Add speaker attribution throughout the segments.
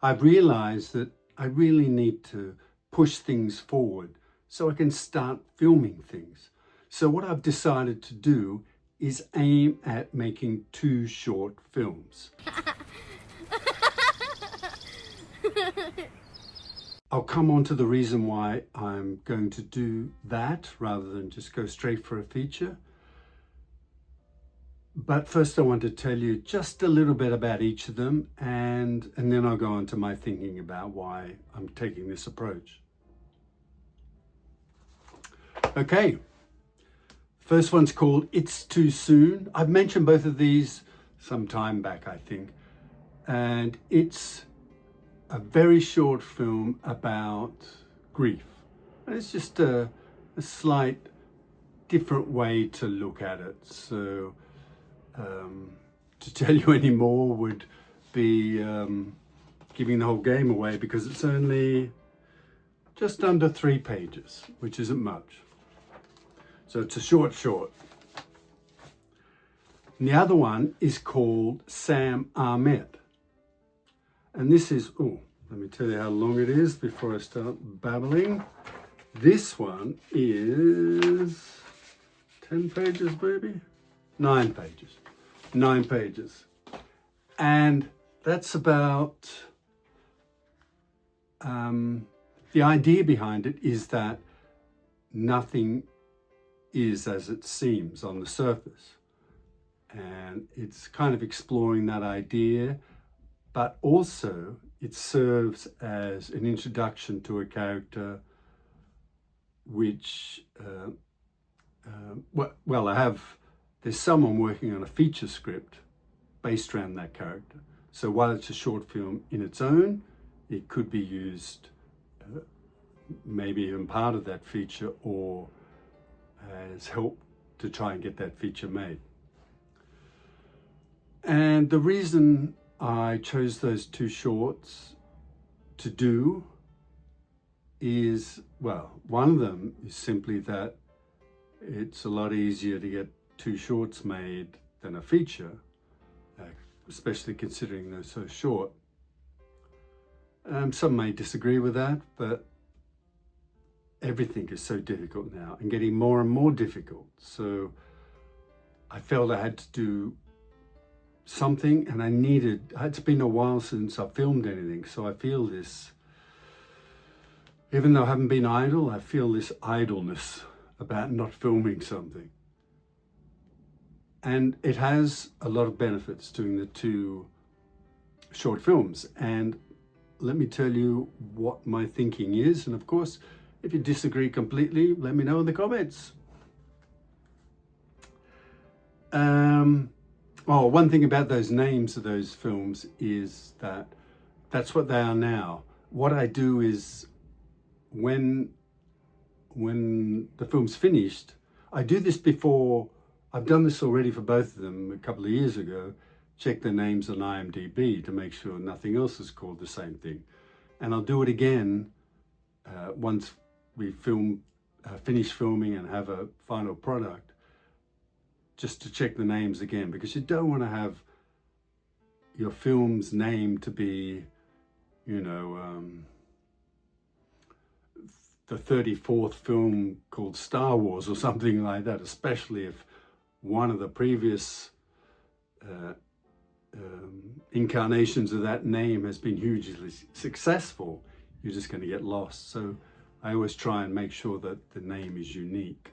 Speaker 1: I've realized that I really need to push things forward so I can start filming things. So what I've decided to do is aim at making 2 short films. I'll come on to the reason why I'm going to do that rather than just go straight for a feature. But first I want to tell you just a little bit about each of them, and then I'll go on to my thinking about why I'm taking this approach. Okay, first one's called It's Too Soon. I've mentioned both of these some time back, I think, and it's a very short film about grief. And it's just a slight different way to look at it. So to tell you any more would be giving the whole game away, because it's only just under 3 pages, which isn't much. So it's a short. And the other one is called Sam Ahmed. And this is, oh, let me tell you how long it is before I start babbling. This one is 10 pages, maybe? 9 pages. 9 pages. And that's about, the idea behind it is that nothing is as it seems on the surface. And it's kind of exploring that idea, but also it serves as an introduction to a character which, there's someone working on a feature script based around that character. So while it's a short film in its own, it could be used, maybe even part of that feature, or as help to try and get that feature made. And the reason I chose those 2 shorts to do is, well, one of them is simply that it's a lot easier to get 2 shorts made than a feature, especially considering they're so short. Some may disagree with that, but everything is so difficult now and getting more and more difficult. So I felt I had to do something, and it's been a while since I filmed anything. So I feel this, even though I haven't been idle, I feel this idleness about not filming something. And it has a lot of benefits doing the 2 short films. And let me tell you what my thinking is. And of course, if you disagree completely, let me know in the comments. One thing about those names of those films is that that's what they are now. What I do is when the film's finished, I do this before. I've done this already for both of them a couple of years ago. Check the names on IMDb to make sure nothing else is called the same thing. And I'll do it again once we finish filming and have a final product, just to check the names again, because you don't want to have your film's name to be, the 34th film called Star Wars or something like that, especially if one of the previous incarnations of that name has been hugely successful. You're just going to get lost. So I always try and make sure that the name is unique.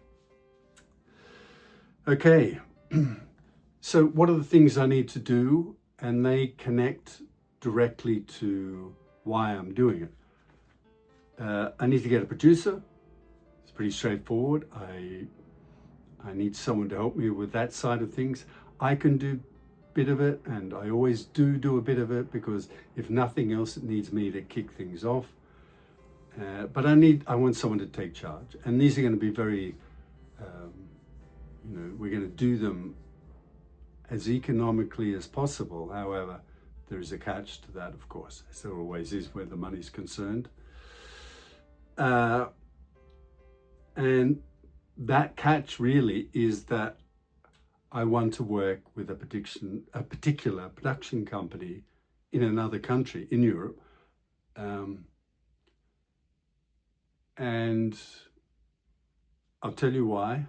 Speaker 1: Okay, so what are the things I need to do? And they connect directly to why I'm doing it. I need to get a producer. It's pretty straightforward. I need someone to help me with that side of things. I can do a bit of it, and I always do a bit of it, because if nothing else, it needs me to kick things off. But I want someone to take charge. And these are going to be very, we're going to do them as economically as possible. However, there is a catch to that, of course, as there always is where the money's concerned. And that catch really is that I want to work with a particular production company in another country in Europe, And I'll tell you why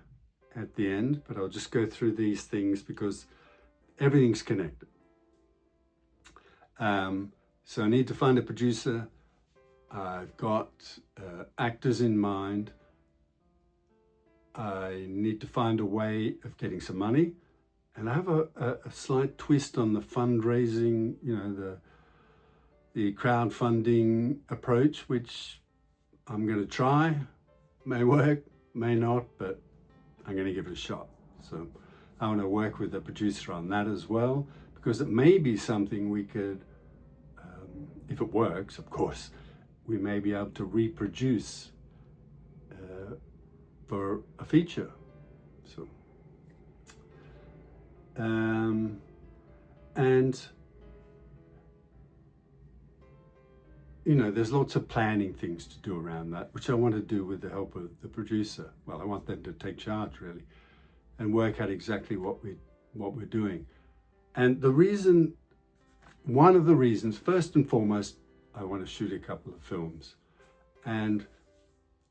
Speaker 1: at the end, but I'll just go through these things because everything's connected. So I need to find a producer. I've got actors in mind. I need to find a way of getting some money. And I have a slight twist on the fundraising, you know, the crowdfunding approach, which I'm going to try. May work, may not, but I'm going to give it a shot. So I want to work with the producer on that as well, because it may be something we could, if it works, of course, we may be able to reproduce for a feature. So, and you know, there's lots of planning things to do around that, which I want to do with the help of the producer. Well, I want them to take charge really and work out exactly what we're doing. And the reason, one of the reasons, first and foremost, I want to shoot a couple of films, and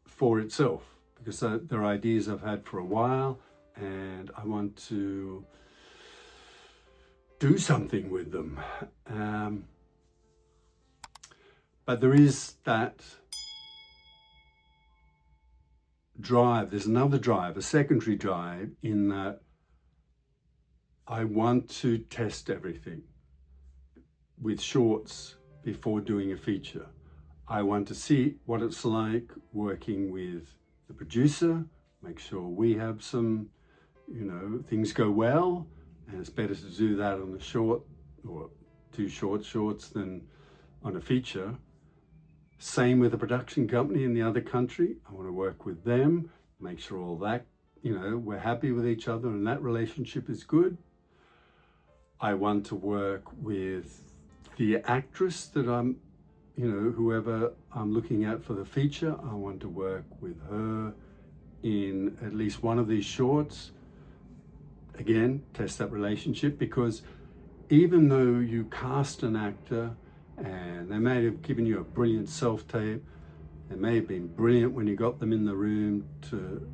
Speaker 1: for itself, because they're ideas I've had for a while, and I want to do something with them. But there is that drive, there's another drive, a secondary drive, in that I want to test everything with shorts before doing a feature. I want to see what it's like working with the producer, make sure we have some, you know, things go well, and it's better to do that on a short or two shorts than on a feature. Same with the production company in the other country. I want to work with them, make sure all that, you know, we're happy with each other and that relationship is good. I want to work with the actress that I'm, you know, whoever I'm looking at for the feature. I want to work with her in at least one of these shorts. Again, test that relationship, because even though you cast an actor and they may have given you a brilliant self-tape, they may have been brilliant when you got them in the room to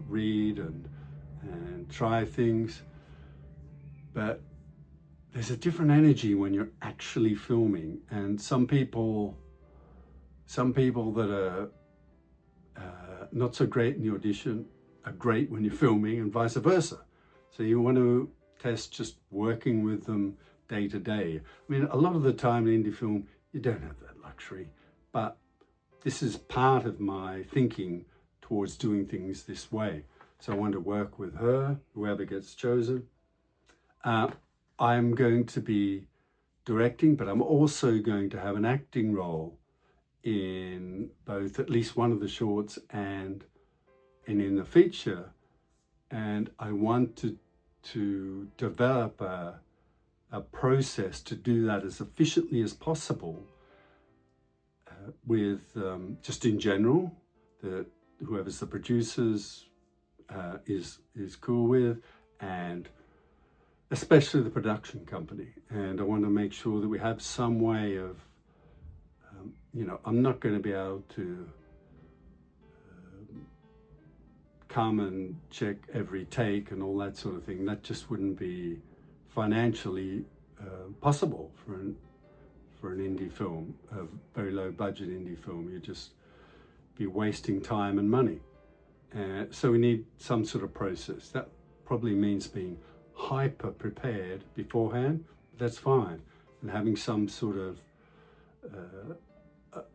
Speaker 1: read and try things, but there's a different energy when you're actually filming. And some people that are not so great in the audition are great when you're filming, and vice versa. So you want to test just working with them day to day. I mean, a lot of the time in indie film, you don't have that luxury, but this is part of my thinking towards doing things this way. So I want to work with her, whoever gets chosen. I'm going to be directing, but I'm also going to have an acting role in both, at least one of the shorts and in the feature. And I want to develop a process to do that as efficiently as possible, with just in general, that whoever's the producers is cool with, and especially the production company. And I want to make sure that we have some way of, you know, I'm not going to be able to come and check every take and all that sort of thing. That just wouldn't be financially possible for an indie film, a very low budget indie film. You'd just be wasting time and money. So we need some sort of process. That probably means being hyper prepared beforehand, but that's fine. And having some sort of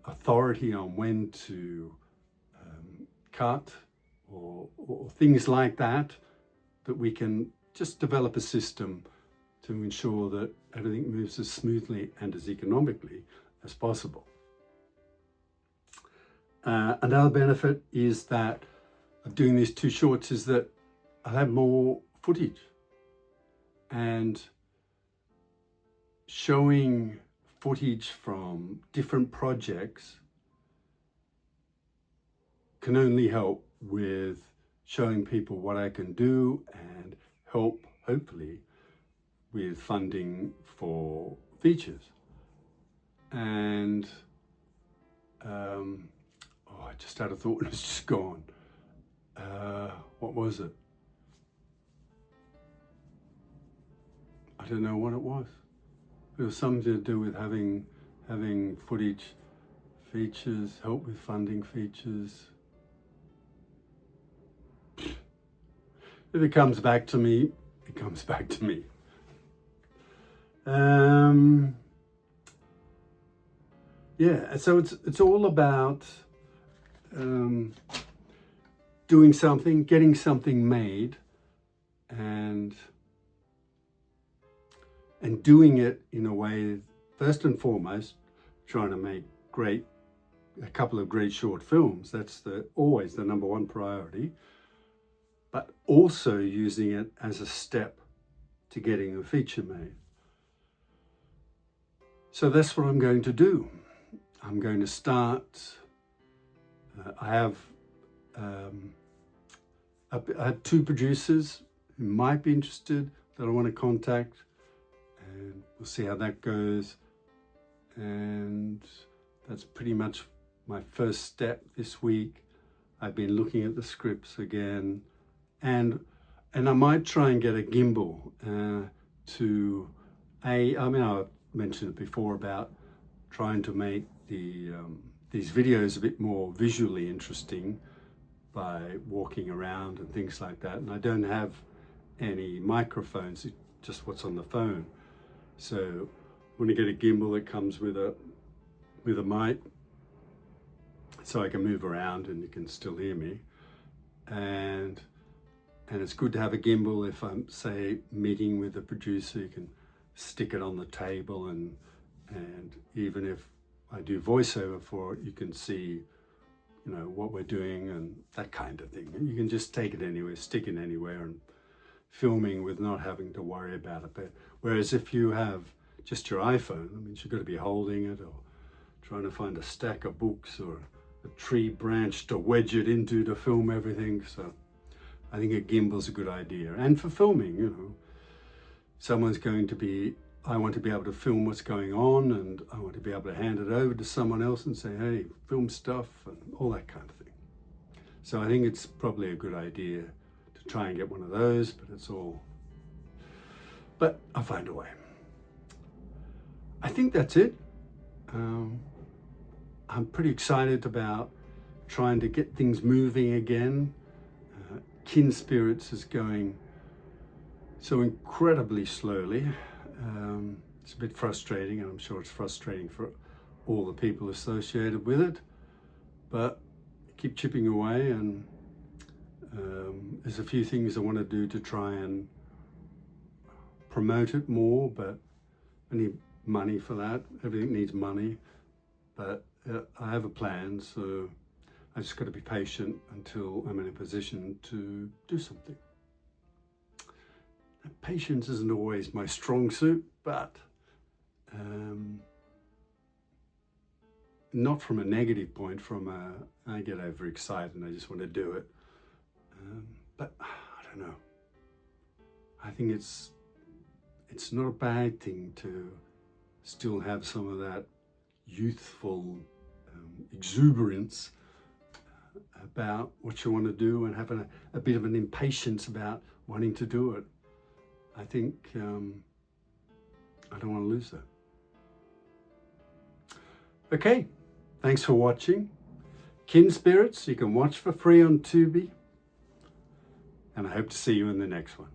Speaker 1: authority on when to cut or things like that, that we can just develop a system to ensure that everything moves as smoothly and as economically as possible. Another benefit is that of doing these two shorts is that I'll have more footage, and showing footage from different projects can only help with showing people what I can do and help, hopefully, with funding for features. And I just had a thought and it's just gone. What was it? I don't know what it was. It was something to do with having footage features, help with funding features. If it comes back to me, it comes back to me. Yeah, so it's all about doing something, getting something made, and doing it in a way, first and foremost, trying to make a couple of great short films. That's always the number one priority. But also using it as a step to getting a feature made. So that's what I'm going to do. I'm going to start. I have 2 producers who might be interested that I want to contact, and we'll see how that goes. And that's pretty much my first step this week. I've been looking at the scripts again, and I might try and get a gimbal I've mentioned it before about trying to make these videos a bit more visually interesting by walking around and things like that. And I don't have any microphones, it's just what's on the phone. So when you get a gimbal that comes with a mic, so I can move around and you can still hear me. And it's good to have a gimbal if I'm, say, meeting with a producer. You can stick it on the table, and even if I do voiceover for it, you can see, what we're doing and that kind of thing. And you can just take it anywhere, stick it anywhere, and filming with not having to worry about it. But whereas if you have just your iPhone, you've got to be holding it or trying to find a stack of books or a tree branch to wedge it into to film everything. So I think a gimbal's a good idea. And for filming, someone's going to be, I want to be able to film what's going on, and I want to be able to hand it over to someone else and say, hey, film stuff and all that kind of thing. So I think it's probably a good idea to try and get one of those, but I'll find a way. I think that's it. I'm pretty excited about trying to get things moving again. Kin Spirits is going so incredibly slowly. It's a bit frustrating, and I'm sure it's frustrating for all the people associated with it, but keep chipping away, and there's a few things I want to do to try and promote it more, but I need money for that. Everything needs money, but I have a plan, so I just got to be patient until I'm in a position to do something. Patience isn't always my strong suit, but not from a negative point, I get overexcited and I just want to do it. But I don't know. I think it's not a bad thing to still have some of that youthful exuberance about what you want to do, and having a bit of an impatience about wanting to do it. I think I don't want to lose that. Okay, thanks for watching. Kin Spirits, you can watch for free on Tubi, and I hope to see you in the next one.